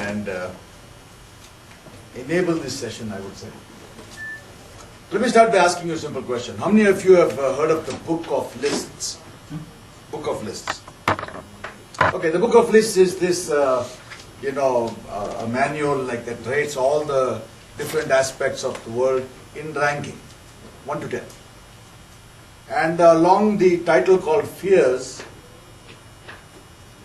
and enable this session, I would say. Let me start by asking you a simple question. How many of you have heard of the Book of Lists? Book of Lists. Okay, the Book of Lists is this, a manual like that rates all the different aspects of the world in ranking, 1 to 10. And along the title called Fears,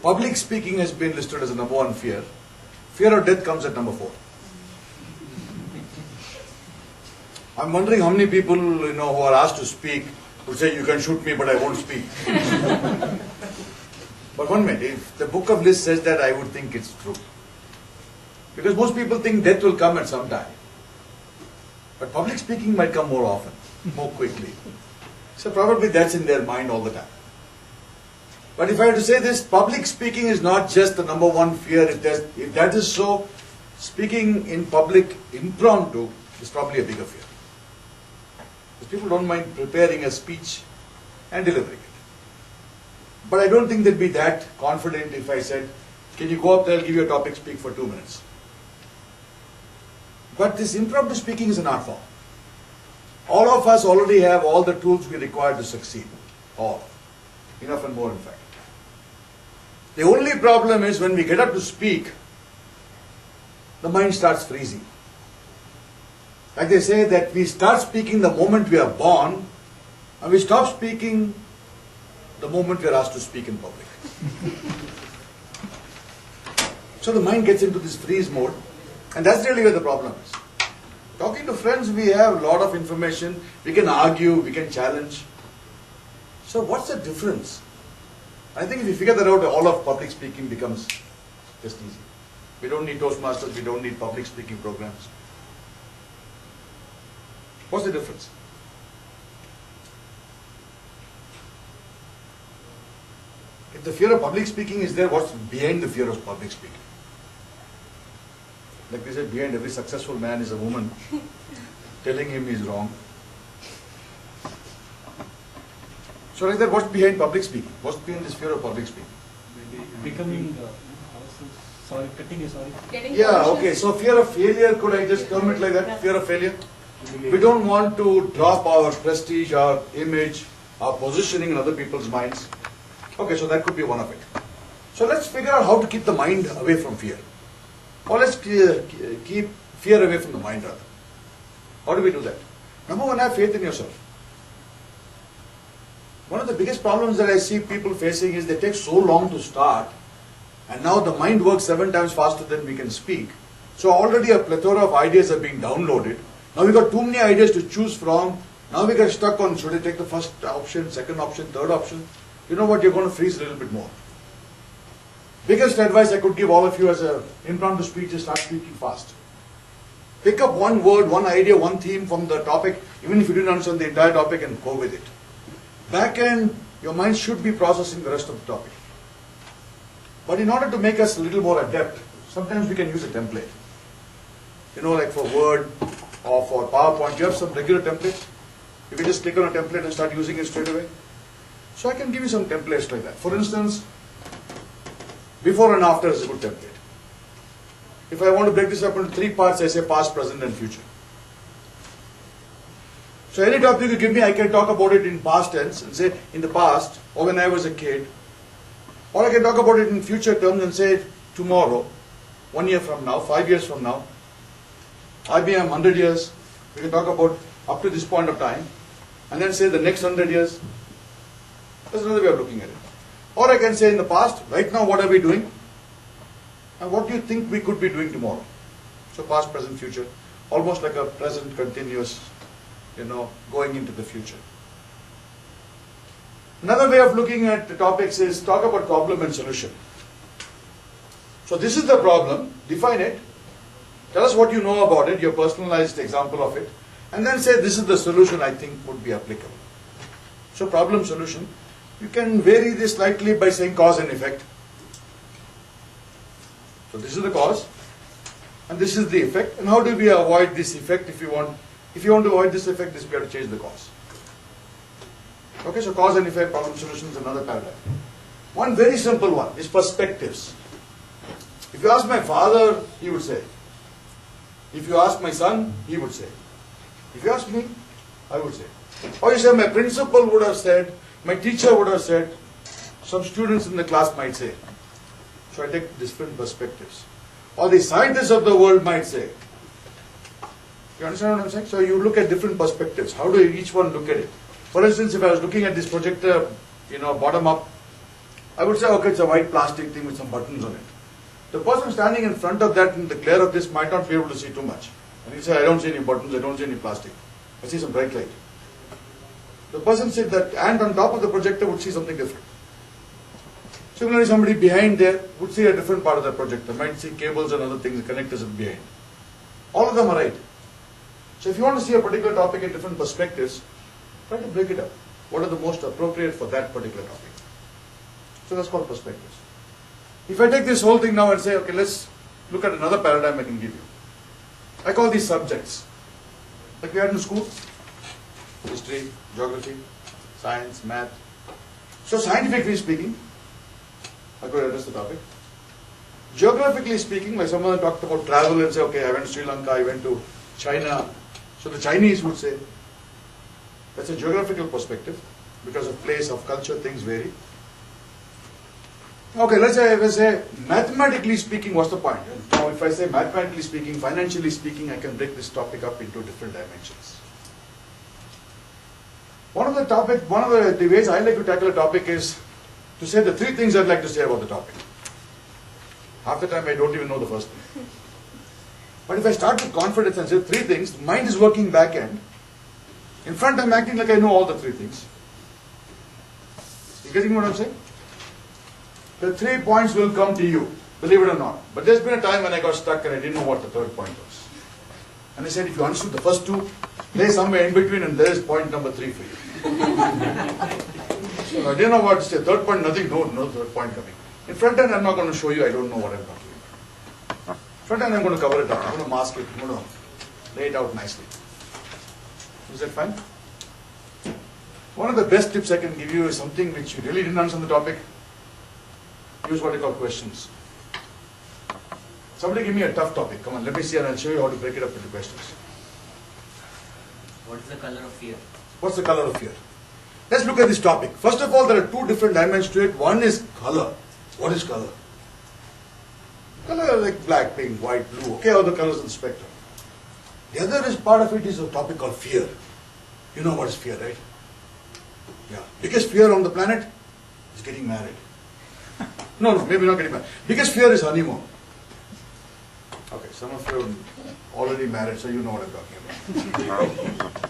public speaking has been listed as the number 1 fear. Fear of death comes at number 4. I'm wondering how many people who are asked to speak would say, "You can shoot me, but I won't speak." But one minute, if the Book of Lists says that, I would think it's true. Because most people think death will come at some time. But public speaking might come more often, more quickly. So probably that's in their mind all the time. But if I were to say this, public speaking is not just the number 1 fear. If that is so, speaking in public impromptu is probably a bigger fear. Because people don't mind preparing a speech and delivering it. But I don't think they'd be that confident if I said, "Can you go up there, I'll give you a topic, speak for 2 minutes." But this impromptu speaking is an art form. All of us already have all the tools we require to succeed. All. Enough and more, in fact. The only problem is when we get up to speak, the mind starts freezing. Like they say that we start speaking the moment we are born, and we stop speaking the moment we are asked to speak in public. So the mind gets into this freeze mode, and that's really where the problem is. Talking to friends, we have a lot of information, we can argue, we can challenge. So what's the difference? I think if you figure that out, all of public speaking becomes just easy. We don't need Toastmasters, we don't need public speaking programs. What's the difference? If the fear of public speaking is there, what's behind the fear of public speaking? Like they said, behind every successful man is a woman telling him he's wrong. So like that, what's behind public speaking? What's behind this fear of public speaking? Becoming, getting yeah, okay, so fear of failure, could I just term it like that? Fear of failure? We don't want to drop our prestige, our image, our positioning in other people's minds. Okay, so that could be one of it. So let's figure out how to keep the mind away from fear. Or let's keep fear away from the mind rather. How do we do that? Number 1, have faith in yourself. One of the biggest problems that I see people facing is they take so long to start, and now the mind works 7 times faster than we can speak. So already a plethora of ideas are being downloaded. Now we got too many ideas to choose from. Now we get stuck on, should I take the first option, second option, third option? You know what, you're going to freeze a little bit more. Biggest advice I could give all of you as an impromptu speech is start speaking fast. Pick up one word, one idea, one theme from the topic, even if you didn't understand the entire topic, and go with it. Back end, your mind should be processing the rest of the topic. But in order to make us a little more adept, sometimes we can use a template. Like for Word or for PowerPoint, you have some regular templates. You can just click on a template and start using it straight away. So I can give you some templates like that. For instance, before and after is a good template. If I want to break this up into 3 parts, I say past, present and future. So any topic you give me, I can talk about it in past tense and say in the past, or when I was a kid. Or I can talk about it in future terms and say tomorrow, 1 year from now, 5 years from now. IBM 100 years, we can talk about up to this point of time, and then say the next 100 years. That's another way of looking at it. Or I can say in the past, right now what are we doing? And what do you think we could be doing tomorrow? So past, present, future. Almost like a present continuous, going into the future. Another way of looking at the topics is talk about problem and solution. So this is the problem, define it, tell us what you know about it, your personalized example of it, and then say this is the solution I think would be applicable. So problem, solution. You can vary this slightly by saying cause and effect. So this is the cause, and this is the effect. And how do we avoid this effect? If you want to avoid this effect, we have to change the cause. Okay, so cause and effect, problem, solution is another paradigm. One very simple one is perspectives. If If you ask my father, he would say. If you ask my son, he would say. If you ask me, I would say. Or you say my principal would have said, my teacher would have said, some students in the class might say. So I take different perspectives. Or the scientists of the world might say. You understand what I'm saying? So you look at different perspectives. How do each one look at it? For instance, if I was looking at this projector, bottom up, I would say, okay, it's a white plastic thing with some buttons on it. The person standing in front of that in the glare of this might not be able to see too much. And he say, I don't see any buttons, I don't see any plastic. I see some bright light. The person said that ant on top of the projector would see something different. Similarly, somebody behind there would see a different part of the projector, might see cables and other things, connectors behind. All of them are right. So if you want to see a particular topic in different perspectives, try to break it up. What are the most appropriate for that particular topic? So that's called perspectives. If I take this whole thing now and say, okay, let's look at another paradigm I can give you. I call these subjects. Like we had in school, history, geography, science, math. So scientifically speaking, I could address the topic. Geographically speaking, like someone talked about travel and say, okay, I went to Sri Lanka, I went to China. So the Chinese would say, that's a geographical perspective, because of place, of culture, things vary. Okay, let's say mathematically speaking, what's the point? Now if I say mathematically speaking, financially speaking, I can break this topic up into different dimensions. One of the ways I like to tackle a topic is to say the three things I'd like to say about the topic. Half the time I don't even know the first thing. But if I start with confidence and say three things, the mind is working back end. In front I'm acting like I know all the three things. You getting what I'm saying? The 3 points will come to you, believe it or not. But there's been a time when I got stuck and I didn't know what the third point was. And I said, if you understood the first two, lay somewhere in between and there is point number 3 for you. So I didn't know what to say. Third point, nothing, no third point coming. In front end, I'm not going to show you, I don't know what I'm talking about. Front end, I'm going to cover it up, I'm going to mask it, I'm going to lay it out nicely. Is that fine? One of the best tips I can give you is something which you really didn't understand the topic. Use what I call questions. Somebody give me a tough topic. Come on, let me see and I'll show you how to break it up into questions. What is the color of fear? What's the color of fear? Let's look at this topic. First of all, there are two different dimensions to it. One is color. What is color? Color like black, pink, white, blue. Okay, all the colors in the spectrum. The other is part of it is a topic called fear. You know what is fear, right? Yeah. Biggest fear on the planet is getting married. No, maybe not getting married. Biggest fear is honeymoon. Okay, some of you are already married, so you know what I'm talking about.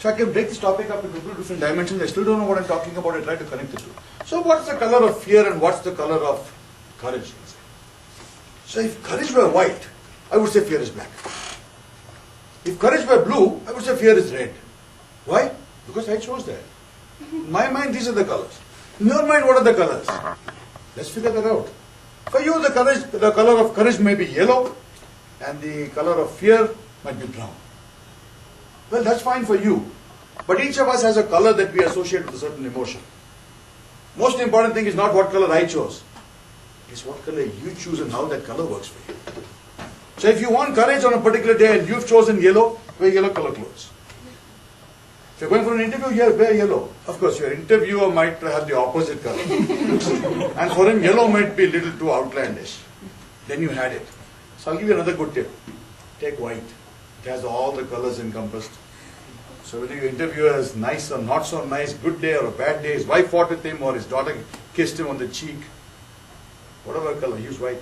So I can break this topic up into two different dimensions. I still don't know what I'm talking about. I try to connect the two. So what's the color of fear and what's the color of courage? So if courage were white, I would say fear is black. If courage were blue, I would say fear is red. Why? Because I chose that. In my mind, these are the colors. In your mind, what are the colors? Let's figure that out. For you, the color of courage may be yellow, and the color of fear might be brown. Well, that's fine for you. But each of us has a color that we associate with a certain emotion. Most important thing is not what color I chose. It's what color you choose and how that color works for you. So if you want courage on a particular day and you've chosen yellow, wear yellow color clothes. If you're going for an interview, here, wear yellow. Of course, your interviewer might have the opposite color. And for him, yellow might be a little too outlandish. Then you had it. So I'll give you another good tip. Take white. It has all the colors encompassed. So whether your interviewer is nice or not so nice, good day or a bad day, his wife fought with him or his daughter kissed him on the cheek, whatever color, use white.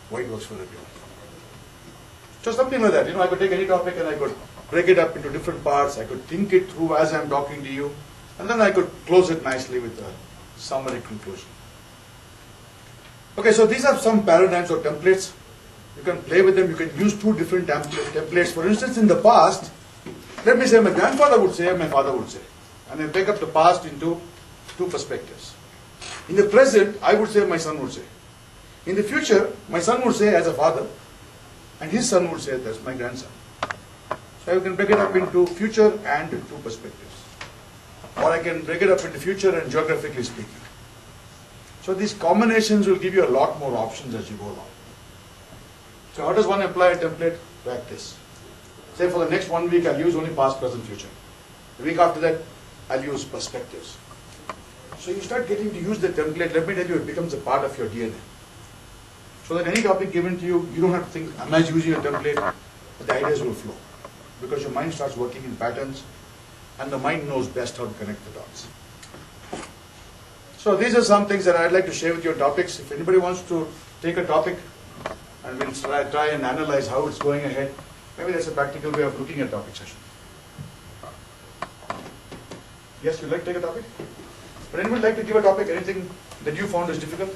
White works for everyone. So something like that. I could take any topic and I could break it up into different parts. I could think it through as I'm talking to you. And then I could close it nicely with a summary conclusion. Okay, so these are some paradigms or templates. You can play with them. You can use two different templates. For instance, in the past, let me say my grandfather would say, my father would say. And I break up the past into two perspectives. In the present, I would say, my son would say. In the future, my son would say as a father, and his son would say as my grandson. So I can break it up into future and two perspectives. Or I can break it up into future and geographically speaking. So these combinations will give you a lot more options as you go along. So how does one apply a template? Practice. Say for the next 1 week I'll use only past, present, future. The week after that I'll use perspectives. So you start getting to use the template. Let me tell you, it becomes a part of your DNA. So that any topic given to you, you don't have to think, am I using a template? But the ideas will flow. Because your mind starts working in patterns, and the mind knows best how to connect the dots. So these are some things that I'd like to share with you on topics. If anybody wants to take a topic, and we'll try and analyze how it's going ahead, maybe that's a practical way of looking at topic session. Yes, you'd like to take a topic? Would anybody like to give a topic, anything that you found is difficult?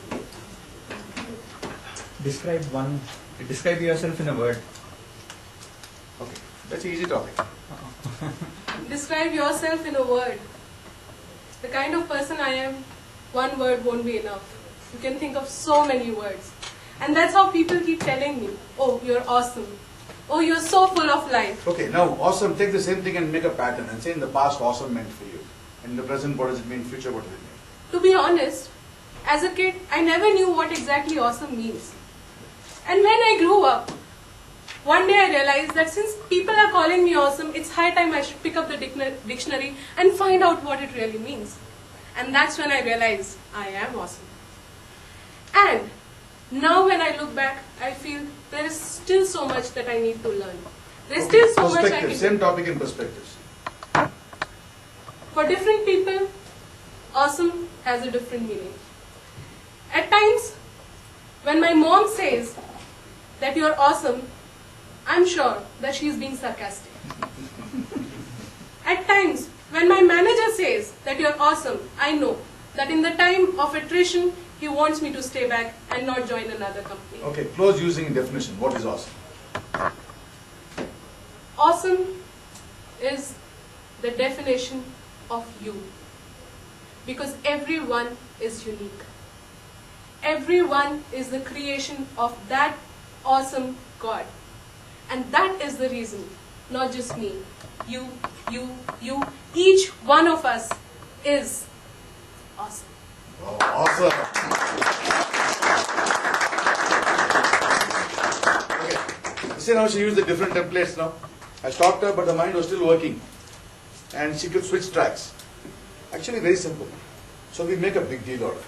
Describe yourself in a word. Okay, that's an easy topic. Describe yourself in a word. The kind of person I am, one word won't be enough. You can think of so many words. And that's how people keep telling me, oh, you're awesome. Oh, you're so full of life. Okay, now awesome, take the same thing and make a pattern and say in the past awesome meant for you. In the present, what does it mean? Future, what does it mean? To be honest, as a kid, I never knew what exactly awesome means. And when I grew up, one day I realized that since people are calling me awesome, it's high time I should pick up the dictionary and find out what it really means. And that's when I realized I am awesome. And now when I look back, I feel there is still so much that I need to learn. There's still so much I can Same do. topic in perspectives. For different people, awesome has a different meaning. At times, when my mom says that you're awesome, I'm sure that she's being sarcastic. At times, when my manager says that you're awesome, I know that in the time of attrition, he wants me to stay back and not join another company. Okay, close using definition. What is awesome? Awesome is the definition of you. Because everyone is unique. Everyone is the creation of that awesome God. And that is the reason, not just me, you, each one of us is awesome. Oh, awesome. Okay, see now she used the different templates now. I stopped her, but the mind was still working. And she could switch tracks. Actually very simple. So we make a big deal out of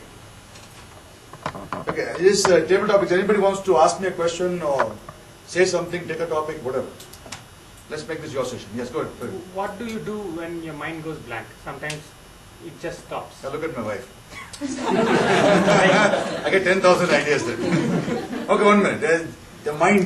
it. Okay, this table topics, anybody wants to ask me a question or say something, take a topic, whatever. Let's make this your session. Yes, go ahead. What do you do when your mind goes blank? Sometimes it just stops. Now look at my wife. I get 10,000 ideas then. Okay, 1 minute. The mind